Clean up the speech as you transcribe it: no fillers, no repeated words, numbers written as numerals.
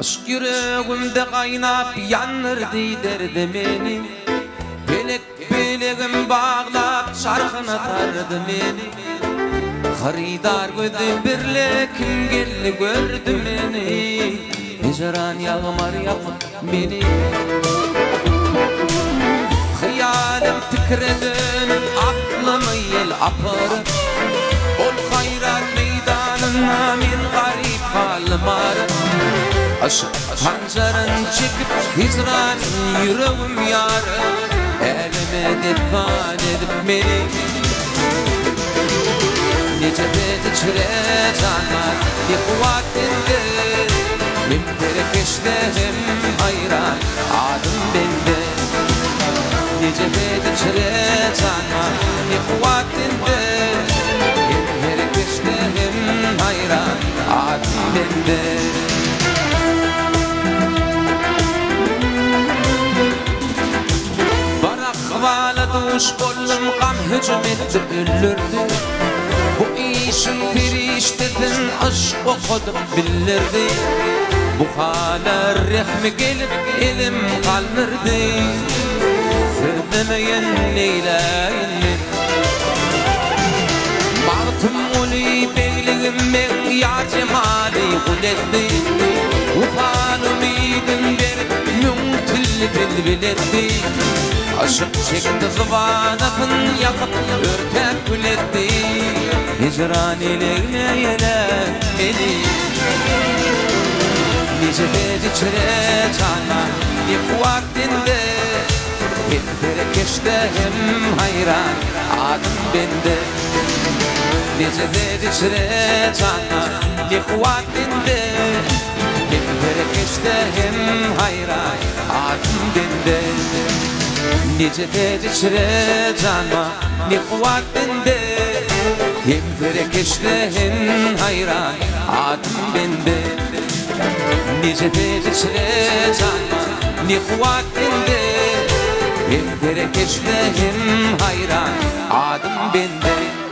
Aşk yüreğimde kaynap yanırdı derdimeni. Belek beleğim bağlap şarkın atardı beni. Haridar gözü birle kim geldi gördü beni. Hicran yağmar yakıp beni. Hayalim tikredin aklımı yel aparıp. Ol hayrat meydanına min garip halim arıp. Aşık pancarın çekip hicran yüreğim yarım. Elime defan edip beni. Nece bedi çile canar bir kuvvetinde. Min perekeşlerim hayran adım bende. Nece bedi çile canar bir kuvvetinde. Min perekeşlerim hayran adım bende. Duş bollum gam hücum etti öldürdü. Bu işin firiştetin aşk okudum bilirdi. Bu hala rehmi gelip elim kalmırdı. Sevdemeyen Leyla'yı Mağtum uli beyliğim ben ya cemali kuletti. Ufan ümidim berip mümtülli bilbiletti. Aşık çekti zıvanatın yakıp örtek gületti. Hicran ile yelen beni. Nice bedi çire cana bir vaktinde. Hem perekeşte hem hayran adım bende. Nice bedi çire cana bir vaktinde. Hem perekeşte hem hayran adım bende. Nice bedi çire canma ne kuvvetinde. Hem ferekeşle hem hayran adım bende. Nice bedi çire canma ne kuvvetinde. Hem ferekeşle hem hayran adım bende.